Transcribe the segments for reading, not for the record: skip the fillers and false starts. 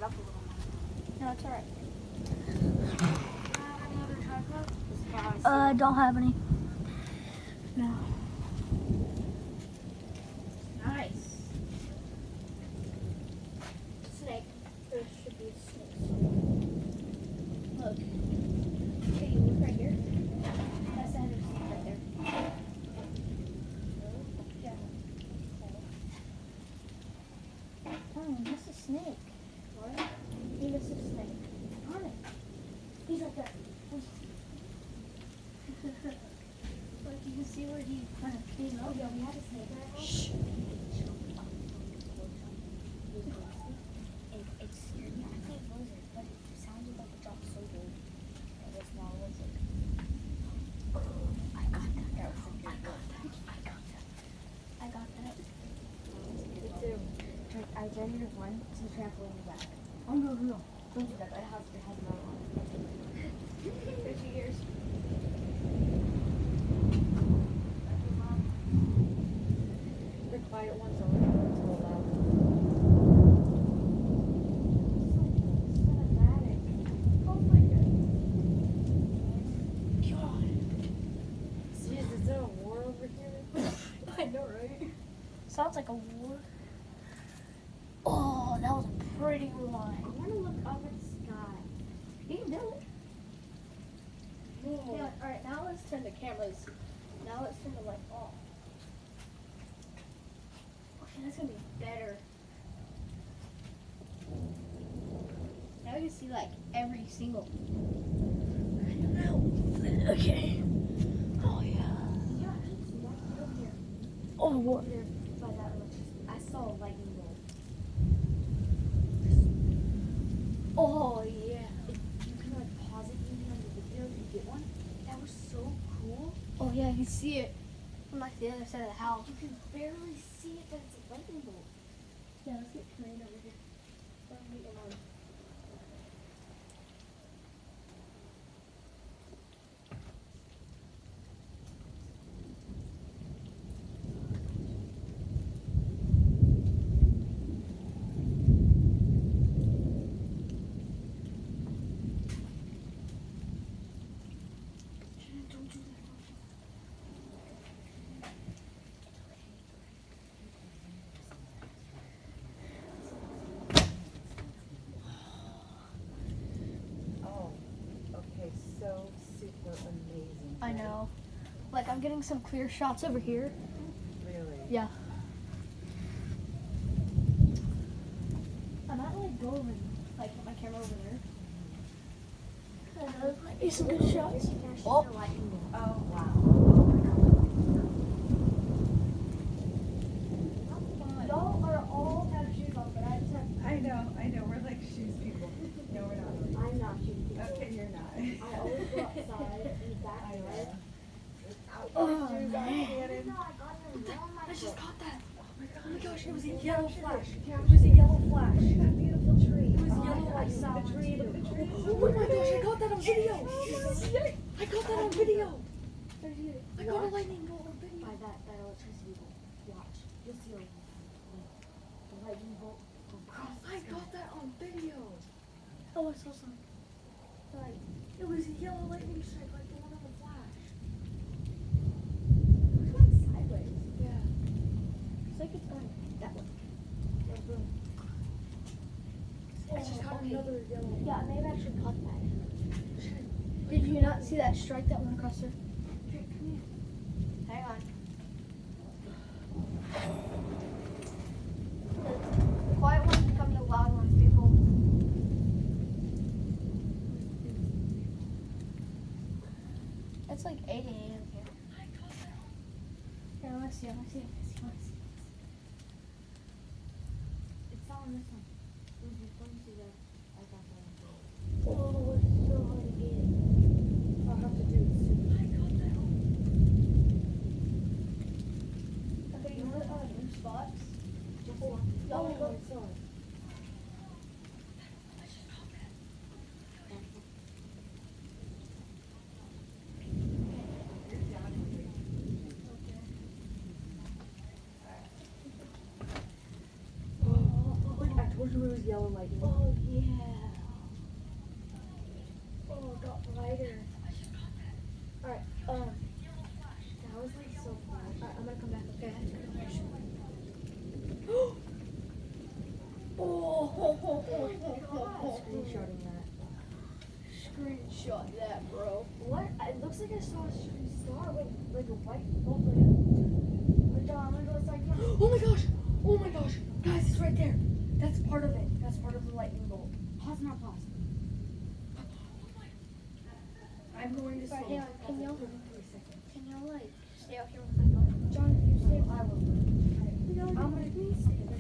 up a little more. No, it's alright. Any other tripods? Don't have any. No. Nice. Snake. There should be a snake somewhere. Look. Okay, you look right here. That's the head of the snake right there. Yeah. Oh, that's a snake. What? He missed a snake. Darn it. He's right there. Like you can see where he kind of came out. Yeah, we had a snake right now. Shh. It scared me. I think it was it, but it sounded like it dropped so big. It was not a lizard. I got that. That was a good one. I got that. Me too. I dare you to run to the trampoline back. Oh no, no. Don't do that. That has your head not on. There's your ears. The quiet ones are so loud. Cinematic. Oh my god. Jeez, is there a war over here? I know, right? Sounds like a war. Oh, that was a pretty I line. want to look up at the sky. You can do it. Whoa. Yeah, alright, now let's turn the cameras. Now let's turn the light off. Okay, that's gonna be better. Now we can see like every single. I don't know. Okay. Oh yeah. Yeah, I can see that. Look here. Oh what? Here, by that electricity. I saw a lightning bolt. Oh yeah. If you can like pause it maybe on the video and get one. That was so cool. Oh yeah, you can see it from like the other side of the house. You can barely see it, but it's a lightning bolt. Yeah, let's get Corinne over here. Don't do that. Oh, okay, so super amazing. I know. Like I'm getting some clear shots over here. Really? Yeah. I might like go over like put my camera over there. Those might be some good shots. Oh. Lightning bolt. Oh, wow. Y'all are all have shoes on, but I just have. I know, we're like shoes people. No, we're not. I'm not shooting people. Okay, you're not. I always go outside in the I backyard. know. Oh, Shoes on, man. No, Shannon. I got them on my I just foot. caught that. Oh my Oh my gosh. gosh, it was a yellow flash. It Capture was a it. yellow flash. Look at that beautiful tree. It was Oh, yellow I like saw salmon the tree. too. Look at the tree. Oh my gosh, I got that on video. I got that on video. I got a Watch. lightning bolt on video. By that electricity bolt. Watch. You'll see the lightning bolt go across the I sky. got that on video. Oh, I saw some. Like, it was a yellow lightning strike, like the one on the flash. It's going sideways. Yeah. It's like it's going that way. Yeah, boom. I just caught okay. another yellow. Yeah, I may have actually caught that. Did you not see that strike that went across there? Here, come here. Hang on. The quiet ones become the loud ones, people. It's like 8 a.m. here. Here, I want to see. It's on this one. Let me see that. I got that one. Oh, it's so hard to get. I'll have to do it soon. Okay, you want new spots? Just Oh, one. y'all wanna go? It's on. Look, I told remember it was yellow lightning. Oh yeah. Oh, it got brighter. Alright, That was like so fun. alright, I'm gonna come back, okay? Screenshotting that. Screenshot that, bro. What? It looks like I saw a shooting star with like a white bolt. Like, I'm gonna go inside now. Oh my gosh! Oh my gosh! Guys, it's right there. That's part of it. That's part of the lightning bolt. Pause now, pause. I'm going to Right, slow. hang on, can y'all- 33 seconds. Can y'all like stay out here with my phone? John, you stay. I will. I'm I'm gonna stay there.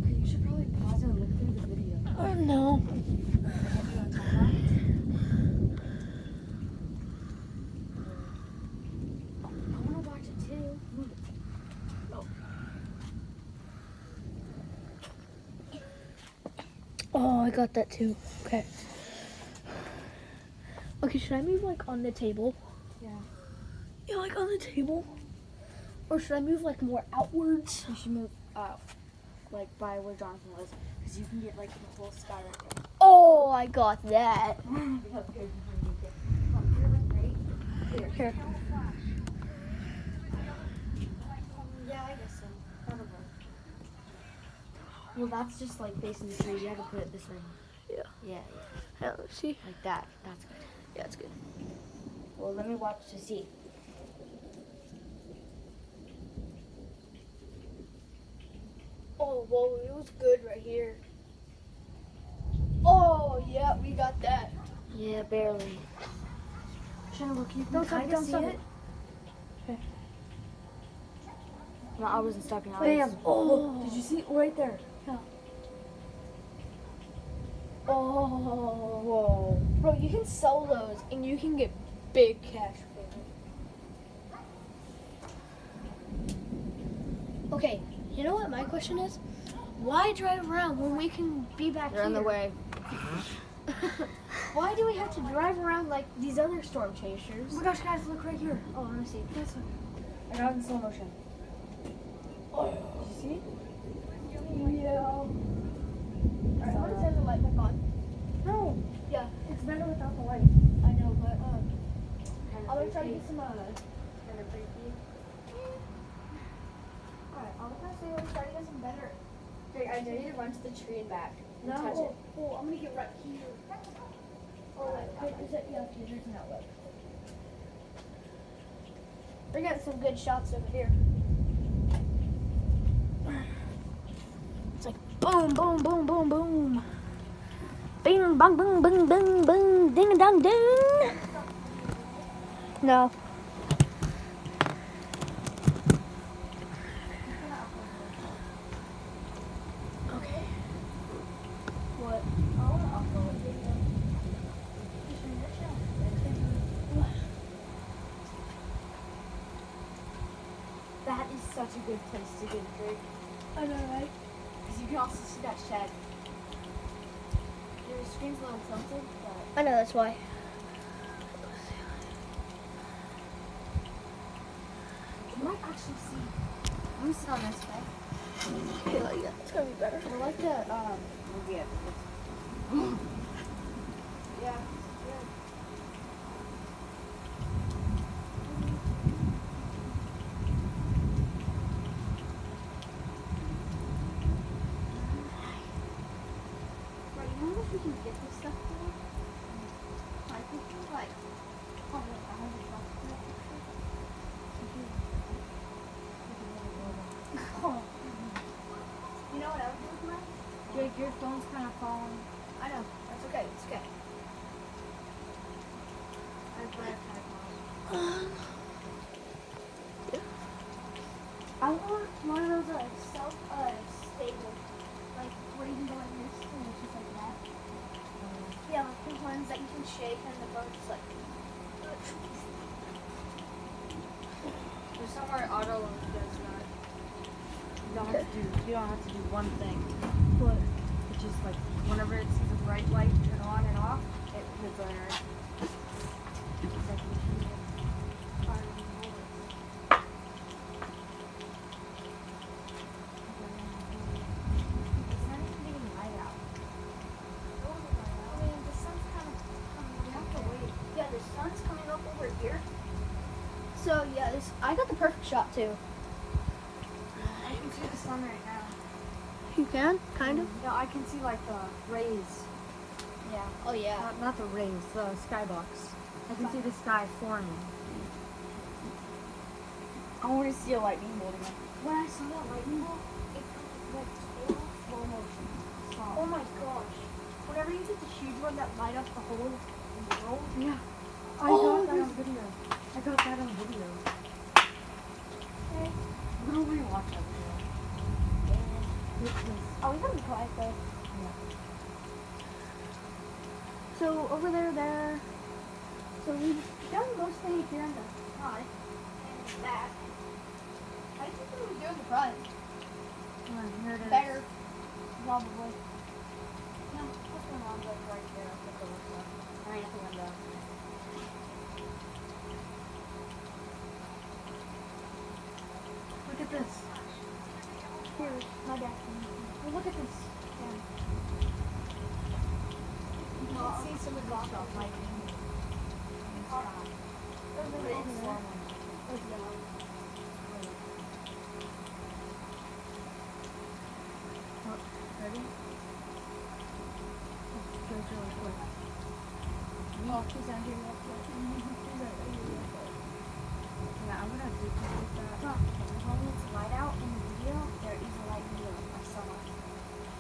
Okay, you should probably pause and look through the video. Oh no. I wanna watch it too. Oh, I got that too. Okay. Okay, should I move like on the table? Yeah. Yeah, like on the table? Or should I move like more outwards? You should move up, like by where Jonathan was, because you can get like the whole sky right there. Oh, I got that. Here. Yeah, I guess so. That'll work. Well, that's just like facing the tree. You have to put it this way. Yeah. Yeah, Yeah, let's see. like that. That's good. Yeah, it's good. Well, let me watch to see. Oh, whoa, it was good right here. Oh, yeah, we got that. Yeah, barely. Should look? You can Don't stop, kind don't of see stop it. Okay. No, I wasn't stopping. Bam. Oh. Did you see it right there? Oh. Whoa. Bro, you can sell those and you can get big cash for them. Okay, you know what my question is? Why drive around when we can be back They're here? in the way. Why do we have to drive around like these other storm chasers? Oh my gosh, guys, look right here. Oh, let me see. This one. I got it in slow motion. Oh. Did you see it? Yeah. Alright, I'm gonna turn the light back on. No. Yeah, It's better without the light. I know, but Kind I'm gonna try to get some Kind of creepy. Alright, I'm gonna say let's try to get some better. Okay, I need to run to the tree and back. And No. touch it. Oh, I'm gonna get right here. Oh, wait, is it? Yeah, okay, there's an outlet. We're getting some good shots over here. It's like boom, boom, boom, boom, boom. Bing, bang, boom, boom, boom, boom, ding, dong, ding. No. Okay. What? That is such a good place to get a drink. I know, right? Because you can also see that shed. Your screen's a little tilted, but I know, that's why. you might actually see. Let me sit on this way. Okay, like that. It's gonna be better. I like the, yeah. Yeah. Your phone's kind of falling. I know. That's okay. It's okay. That's what I want one of those self stable, like where you can go like this and it's just like that. Yeah, like the ones that you can shake and the phone just like. There's somewhere auto does that. You don't have to do one thing. What? It's just like whenever it sees a bright light turn on and off, it hits on your It's like machine firing bullets. It's not even getting light out. I mean, the sun's kind of coming up away. Yeah, the sun's coming up over here. So yeah, I got the perfect shot too. I can see the sun right now. You can, kind of. No, I can see like the rays. Yeah. Oh yeah. Not the rays, the skybox. I can see the sky forming. I want to see a lightning bolt again. When I saw that lightning bolt, it was like total slow motion. Oh my gosh. Whenever you get the huge one that light up the whole world. Yeah. I Oh, got that on video. I got that on video. Okay. I'm gonna rewatch that video. Oh, we gotta be quiet though. So over there. So we've done mostly here in the front and the back. I think we would do in the front. Here it is. Better, probably. No, what's going on right there? I'll put the window. Right at the window. Look at this. Here, my dad. Well, look at this. Yeah. You can see some of the off lightning. Ready? Goes really quick. Oh, she's down here. Yeah, I'm gonna duplicate that. When it's light out in the video, there is a light video. I saw it.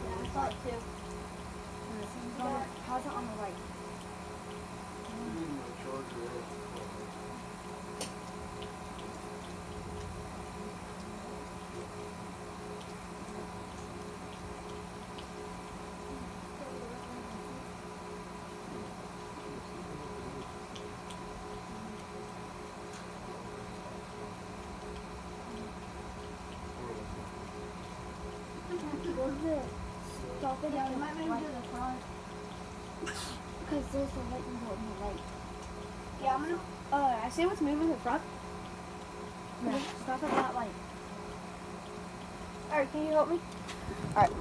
Yeah, I saw it too. Pause it on the right. Stop it. Yeah, we might maybe do the front. Because there's a lightning bolt in the light. Yeah, I'm gonna. I see what's moving in the front. Yeah. Stop at that light. Alright, can you help me? Alright.